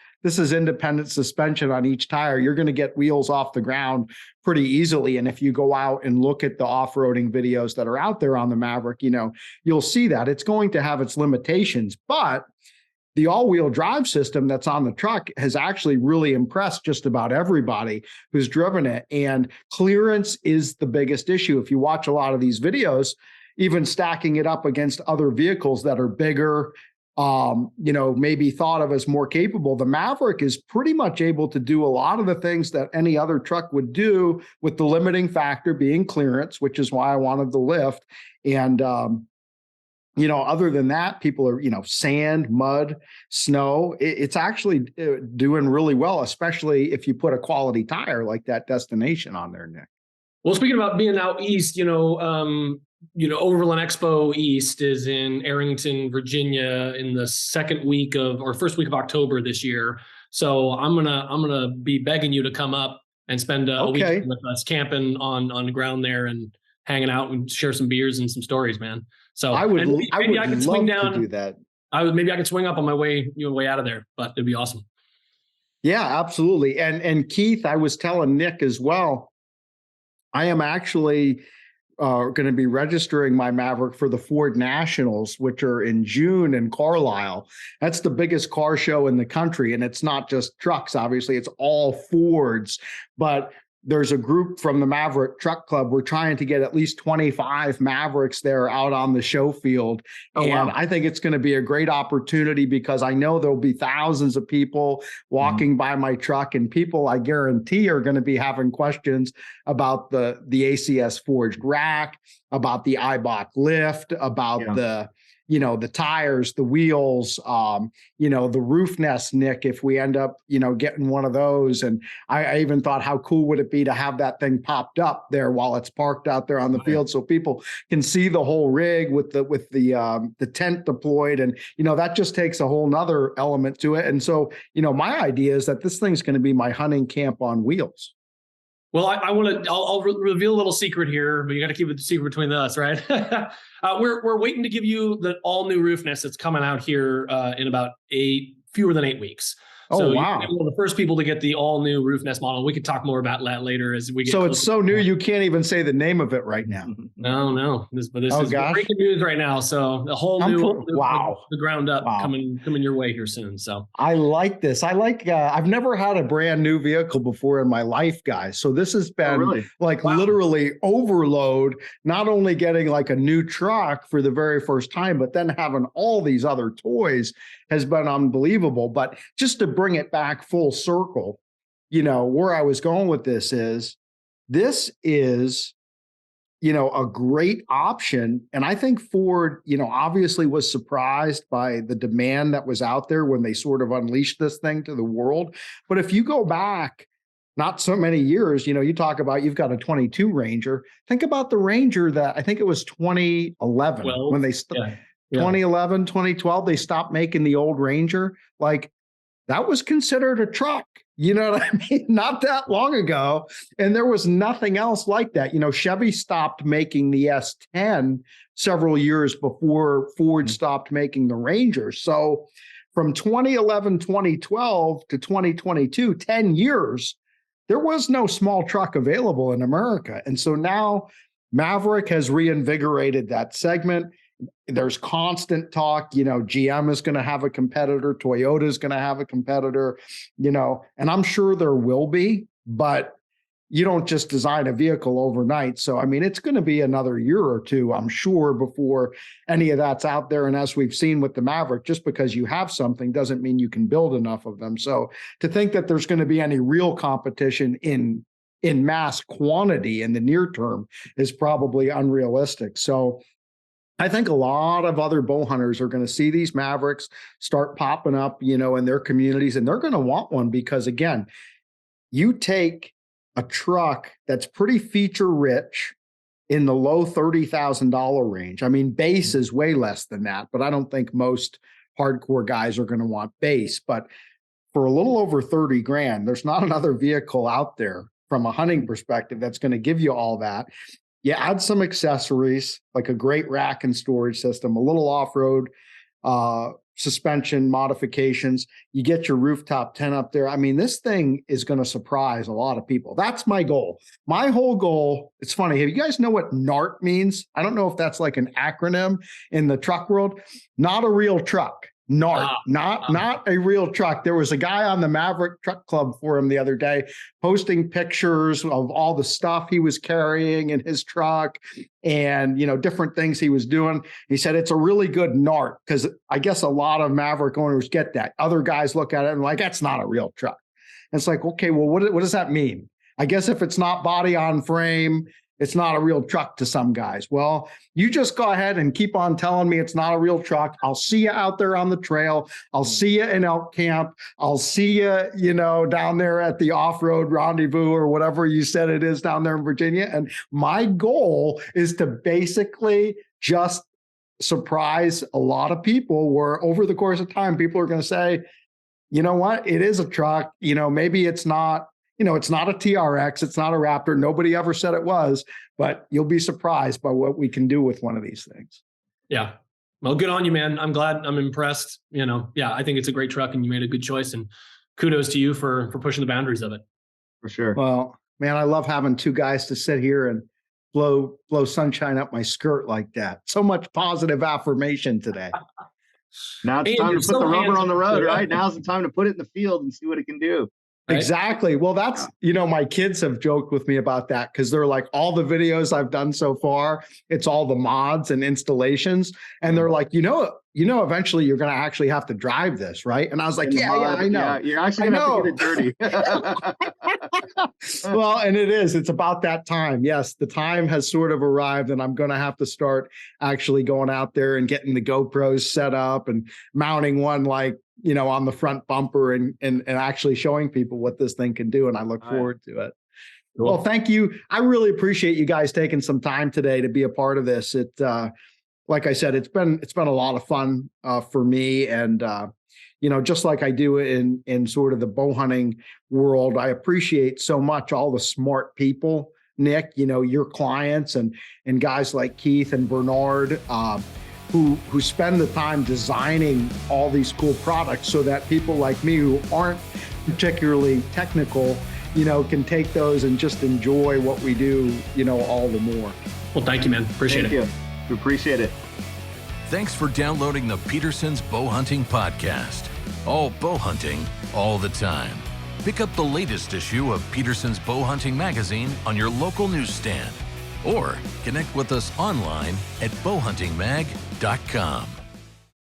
independent suspension on each tire. You're going to get wheels off the ground pretty easily. And if you go out and look at the off-roading videos that are out there on the Maverick, you know, you'll see that it's going to have its limitations, but the all-wheel drive system that's on the truck has actually really impressed just about everybody who's driven it. And clearance is the biggest issue. If you watch a lot of these videos, even stacking it up against other vehicles that are bigger, you know, maybe thought of as more capable, the Maverick is pretty much able to do a lot of the things that any other truck would do, with the limiting factor being clearance, which is why I wanted the lift. And, you know, other than that, people are, you know, sand, mud, snow. It's actually doing really well, especially if you put a quality tire like that Destination on there, Nick. Well, speaking about being out east, Overland Expo East is in Arlington, Virginia, in the first week of October this year. So I'm gonna be begging you to come up and spend a week with us, camping on the ground there and hanging out and share some beers and some stories, man. So I would love to do that. Maybe I could swing up on my way out of there, but it'd be awesome. Yeah, absolutely. And Keith, I was telling Nick as well, I am actually going to be registering my Maverick for the Ford Nationals, which are in June in Carlisle. That's the biggest car show in the country. And it's not just trucks, obviously, it's all Fords. But there's a group from the Maverick Truck Club. We're trying to get at least 25 Mavericks there out on the show field. And I think it's going to be a great opportunity, because I know there'll be thousands of people walking by my truck, and people, I guarantee, are going to be having questions about the ACS forged rack, about the Eibach lift, about the tires, the wheels, the roof nest, Nick, if we end up, getting one of those. And I even thought, how cool would it be to have that thing popped up there while it's parked out there on the field, so people can see the whole rig with the tent deployed. And, that just takes a whole nother element to it. And so, my idea is that this thing's going to be my hunting camp on wheels. Well, I'll reveal a little secret here, but you got to keep it a secret between us, right? We're waiting to give you the all new roof nest that's coming out here in about fewer than 8 weeks. Oh, wow. You're one of the first people to get the all new roof nest model. We could talk more about that later as we get So it's so new, you can't even say the name of it right now. No. This is breaking news right now. So the whole the ground up coming your way here soon. So I like this. I've never had a brand new vehicle before in my life, guys. So this has been literally overload, not only getting like a new truck for the very first time, but then having all these other toys has been unbelievable. But just to bring it back full circle, where I was going with this is, a great option. And I think Ford, obviously was surprised by the demand that was out there when they sort of unleashed this thing to the world. But if you go back not so many years, you talk about, you've got a 22 Ranger. Think about the Ranger that I think it was 2011 when they 2011, 2012, they stopped making the old Ranger. Like, that was considered a truck, you know what I mean? Not that long ago. And there was nothing else like that. Chevy stopped making the S10 several years before Ford stopped making the Ranger. So from 2011, 2012 to 2022, 10 years, there was no small truck available in America. And so now Maverick has reinvigorated that segment. There's constant talk, GM is going to have a competitor, Toyota is going to have a competitor, and I'm sure there will be, but you don't just design a vehicle overnight. So, it's going to be another year or two, I'm sure, before any of that's out there. And as we've seen with the Maverick, just because you have something doesn't mean you can build enough of them. So to think that there's going to be any real competition in mass quantity in the near term is probably unrealistic. So I think a lot of other bow hunters are going to see these Mavericks start popping up, in their communities, and they're going to want one because, again, you take a truck that's pretty feature rich in the low $30,000 range. I mean, base is way less than that, but I don't think most hardcore guys are going to want base. But for a little over 30 grand, there's not another vehicle out there from a hunting perspective that's going to give you all that. You add some accessories like a great rack and storage system, a little off-road suspension modifications. You get your rooftop tent up there. I mean, this thing is going to surprise a lot of people. That's my goal. My whole goal, it's funny. Have you guys know what NART means? I don't know if that's like an acronym in the truck world. Not a real truck. NART, not a real truck. There was a guy on the Maverick Truck Club forum the other day posting pictures of all the stuff he was carrying in his truck and, different things he was doing. He said it's a really good NART because I guess a lot of Maverick owners get that. Other guys look at it and like, that's not a real truck. And it's like, okay, well, what does that mean? I guess if it's not body on frame, it's not a real truck to some guys. Well, you just go ahead and keep on telling me it's not a real truck. I'll see you out there on the trail. I'll see you in elk camp. I'll see you, down there at the off-road rendezvous or whatever you said it is down there in Virginia. And my goal is to basically just surprise a lot of people where over the course of time, people are going to say, you know what? It is a truck. Maybe it's not. It's not a TRX. It's not a Raptor. Nobody ever said it was, but you'll be surprised by what we can do with one of these things. Yeah. Well, good on you, man. I'm glad. I'm impressed. I think it's a great truck and you made a good choice, and kudos to you for pushing the boundaries of it. For sure. Well, man, I love having two guys to sit here and blow sunshine up my skirt like that. So much positive affirmation today. Now it's time to put the rubber on the road, right? Now's the time to put it in the field and see what it can do. Right? Exactly. Well, that's, my kids have joked with me about that because they're like, all the videos I've done so far, it's all the mods and installations. And they're like, eventually you're going to actually have to drive this, right? And I was like, yeah, I know. Yeah, you're actually going to have to get it dirty. Well, and it is. It's about that time. Yes, the time has sort of arrived, and I'm going to have to start actually going out there and getting the GoPros set up and mounting one on the front bumper and actually showing people what this thing can do. And I look forward to it. Cool. Well, thank you. I really appreciate you guys taking some time today to be a part of this. Like I said, it's been a lot of fun for me. And, just like I do in sort of the bow hunting world, I appreciate so much all the smart people, Nick, your clients and guys like Keith and Bernard, who spend the time designing all these cool products so that people like me who aren't particularly technical, can take those and just enjoy what we do, all the more. Well, thank you, man. Appreciate it. Thank you. We appreciate it. Thanks for downloading the Peterson's Bow Hunting Podcast. All bow hunting, all the time. Pick up the latest issue of Peterson's Bow Hunting magazine on your local newsstand, or connect with us online at bowhuntingmag.com.